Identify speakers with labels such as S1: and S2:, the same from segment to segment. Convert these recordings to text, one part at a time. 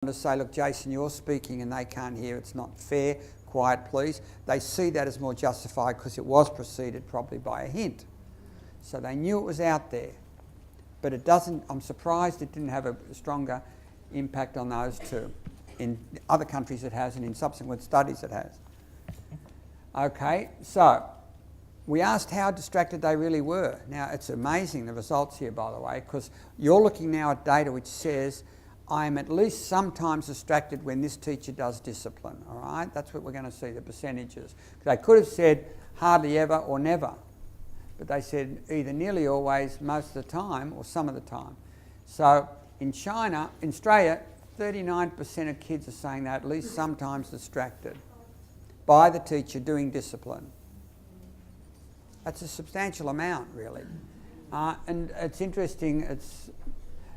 S1: to say, look, Jason, you're speaking and they can't hear, it's not fair, quiet please. They see that as more justified because it was preceded probably by a hint. So they knew it was out there. But it doesn't, I'm surprised it didn't have a stronger impact on those two. In other countries it has, and in subsequent studies it has. Okay, so we asked how distracted they really were. Now it's amazing the results here, by the way, because you're looking now at data which says I am at least sometimes distracted when this teacher does discipline, all right? That's what we're going to see, the percentages. They could have said hardly ever or never, but they said either nearly always, most of the time, or some of the time. So in China, in Australia, 39% of kids are saying they're at least sometimes distracted by the teacher doing discipline. That's a substantial amount, really. And it's interesting, it's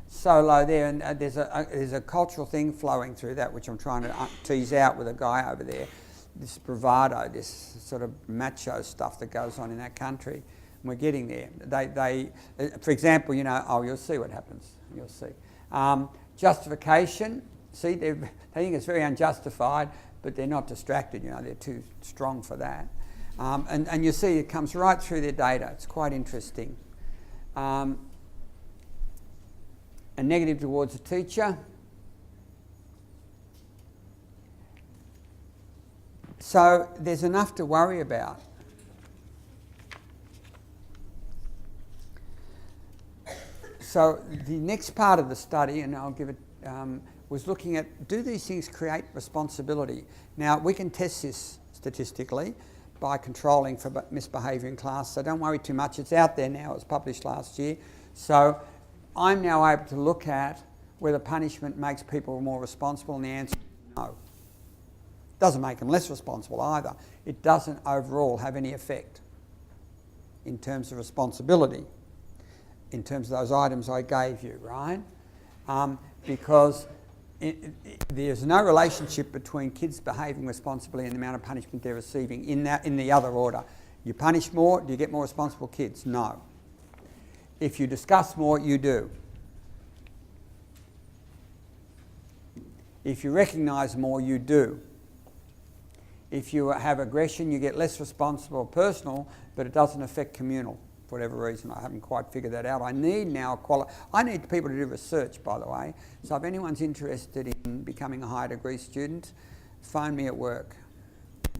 S1: so low there, and there's a cultural thing flowing through that, which I'm trying to tease out with a guy over there. This bravado, this sort of macho stuff that goes on in that country. And we're getting there. They for example, you know, oh, you'll see what happens. You'll see. Justification, see, they think it's very unjustified, but they're not distracted, you know, they're too strong for that. And you see it comes right through their data. It's quite interesting. A negative towards the teacher. So there's enough to worry about. So the next part of the study, and I'll give it, was looking at, do these things create responsibility? Now we can test this statistically by controlling for misbehaviour in class, so don't worry too much. It's out there now, it was published last year. So I'm now able to look at whether punishment makes people more responsible, and the answer is no. It doesn't make them less responsible either. It doesn't overall have any effect in terms of responsibility, in terms of those items I gave you, right? Because there's no relationship between kids behaving responsibly and the amount of punishment they're receiving in the other order. You punish more, do you get more responsible kids? No. If you discuss more, you do. If you recognise more, you do. If you have aggression, you get less responsible personal, but it doesn't affect communal for whatever reason. I haven't quite figured that out. I need now I need people to do research, by the way. So if anyone's interested in becoming a higher degree student, phone me at work,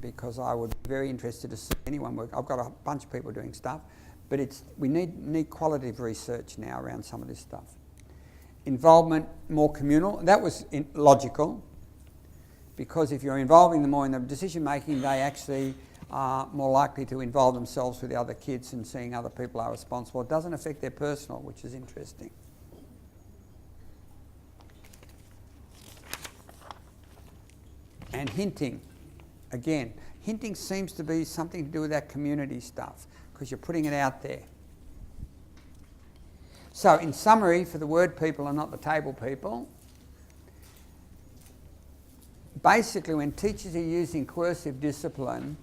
S1: because I would be very interested to see anyone work. I've got a bunch of people doing stuff. But we need qualitative research now around some of this stuff. Involvement, more communal. That was logical, because if you're involving them more in the decision making, they actually are more likely to involve themselves with the other kids and seeing other people are responsible. It doesn't affect their personal, which is interesting. And hinting. Again, hinting seems to be something to do with that community stuff, because you're putting it out there. So in summary, for the word people and not the table people, basically when teachers are using coercive discipline,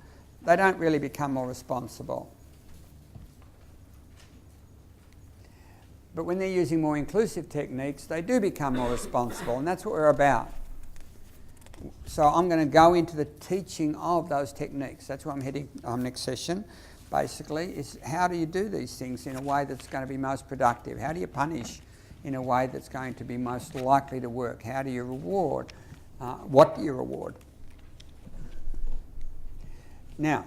S1: they don't really become more responsible. But when they're using more inclusive techniques, they do become more responsible, and that's what we're about. So I'm going to go into the teaching of those techniques. That's where I'm heading next session. Basically, is how do you do these things in a way that's going to be most productive? How do you punish in a way that's going to be most likely to work? How do you reward? What do you reward? Now,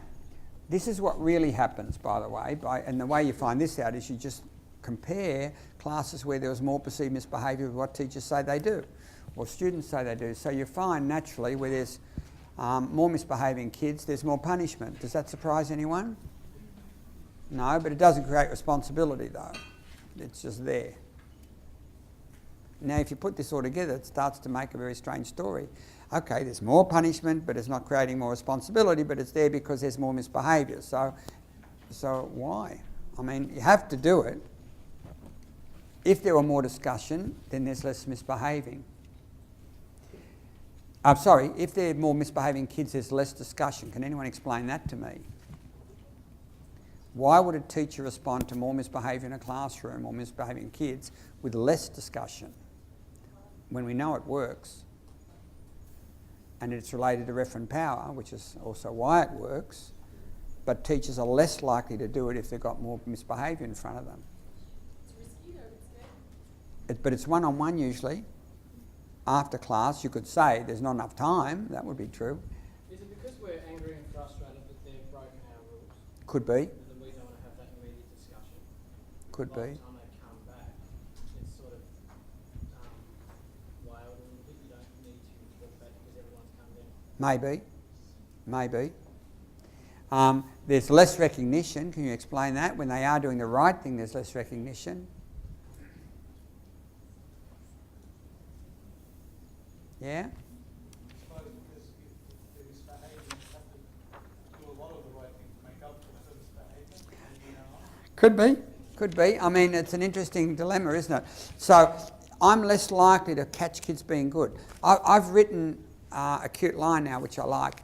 S1: this is what really happens, by the way, and the way you find this out is you just compare classes where there was more perceived misbehaviour with what teachers say they do, or students say they do. So you find naturally where there's more misbehaving kids, there's more punishment. Does that surprise anyone? No, but it doesn't create responsibility though. It's just there. Now if you put this all together, it starts to make a very strange story. Okay, there's more punishment, but it's not creating more responsibility, but it's there because there's more misbehaviour. So why? I mean, you have to do it. If there were more discussion, then there's less misbehaving. I'm sorry, if there are more misbehaving kids, there's less discussion. Can anyone explain that to me? Why would a teacher respond to more misbehaviour in a classroom or misbehaving kids with less discussion when we know it works? and it's related to referent power, which is also why it works, but teachers are less likely to do it if they've got more misbehaviour in front of them.
S2: It's risky, I would say.
S1: But it's one-on-one usually. After class, you could say there's not enough time. That would be true.
S3: Is it because we're angry and frustrated that they've broken our rules?
S1: Could be.
S3: And that we don't want to have that immediate discussion?
S1: Could
S3: By
S1: be.
S3: the time they come back, it's sort of wild a little bit. You don't need to talk about it because everyone's come in.
S1: Maybe. There's less recognition. Can you explain that? When they are doing the right thing, there's less recognition. Yeah?
S4: I suppose because if they're misbehaving, you have to do a lot of the right thing to make up for the misbehaviour.
S1: Could be. I mean, it's an interesting dilemma, isn't it? So I'm less likely to catch kids being good. I've written a cute line now, which I like.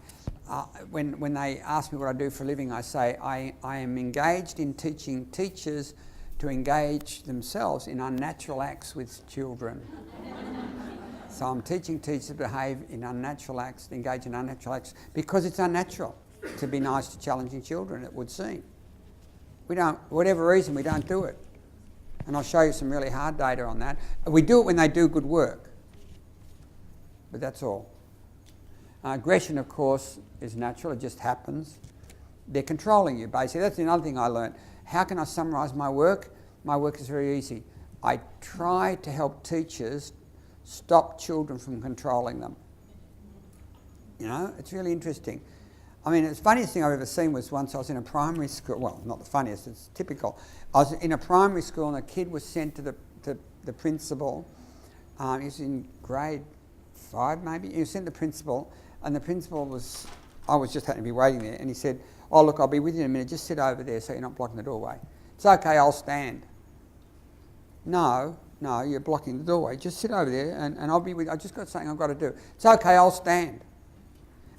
S1: When they ask me what I do for a living, I say, I am engaged in teaching teachers to engage themselves in unnatural acts with children. So I'm teaching teachers to behave in unnatural acts, to engage in unnatural acts, because it's unnatural to be nice to challenging children, it would seem. We don't, for whatever reason, we don't do it. And I'll show you some really hard data on that. We do it when they do good work, but that's all. Aggression, of course, is natural, it just happens. They're controlling you, basically. That's another thing I learned. How can I summarise my work? My work is very easy. I try to help teachers stop children from controlling them. You know, it's really interesting. I mean, the funniest thing I've ever seen was once I was in a primary school. Well, not the funniest, it's typical. I was in a primary school and a kid was sent to the principal. He was in grade 5 maybe. He was sent to the principal, and the principal was, I was just happened to be waiting there, and he said, "Oh look, I'll be with you in a minute, just sit over there so you're not blocking the doorway." "It's okay, I'll stand." No, you're blocking the doorway. Just sit over there and I'll be with you. I just got something I've got to do. "It's okay, I'll stand."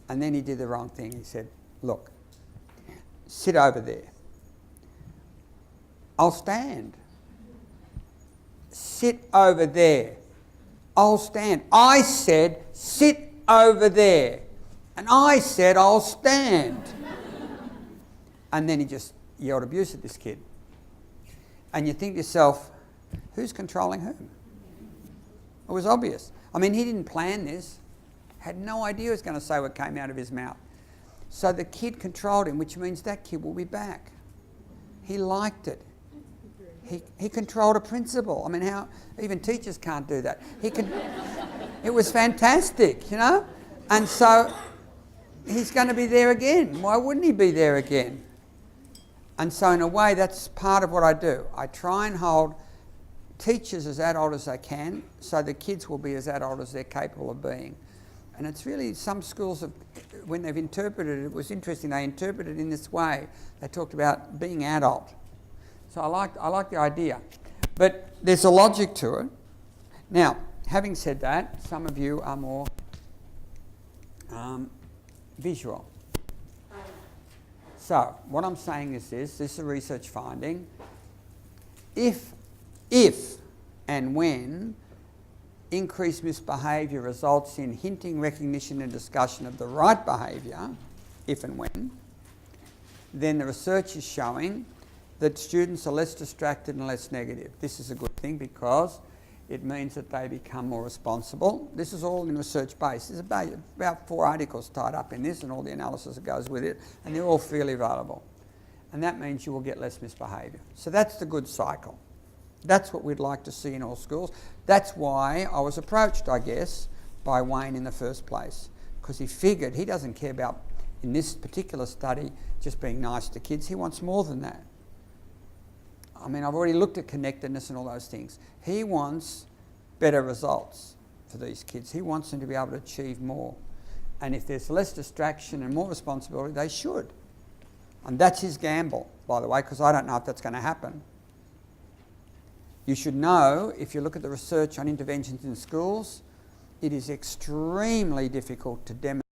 S1: And then he did the wrong thing. He said, "Look, sit over there." "I'll stand." "Sit over there." "I'll stand." "I said, sit over there." "And I said, I'll stand." And then he just yelled abuse at this kid. And you think to yourself, who's controlling whom? It was obvious. I mean, he didn't plan this. Had no idea he was going to say what came out of his mouth. So the kid controlled him, which means that kid will be back. He liked it. He controlled a principal. I mean, how even teachers can't do that. It was fantastic, you know? And so he's going to be there again. Why wouldn't he be there again? And so in a way, that's part of what I do. I try and hold teachers as adult as they can, so the kids will be as adult as they're capable of being. And it's really, some schools have, when they've interpreted it, it was interesting, they interpreted it in this way. They talked about being adult. So I like the idea. But there's a logic to it. Now, having said that, some of you are more visual. So what I'm saying is this is a research finding. If and when increased misbehaviour results in hinting, recognition and discussion of the right behaviour, if and when, then the research is showing that students are less distracted and less negative. This is a good thing because it means that they become more responsible. This is all in research base. There's about 4 articles tied up in this and all the analysis that goes with it, and they're all freely available. And that means you will get less misbehaviour. So that's the good cycle. That's what we'd like to see in all schools. That's why I was approached, I guess, by Wayne in the first place, because he figured he doesn't care about, in this particular study, just being nice to kids. He wants more than that. I mean, I've already looked at connectedness and all those things. He wants better results for these kids. He wants them to be able to achieve more. And if there's less distraction and more responsibility, they should. And that's his gamble, by the way, because I don't know if that's going to happen. You should know, if you look at the research on interventions in schools, it is extremely difficult to demonstrate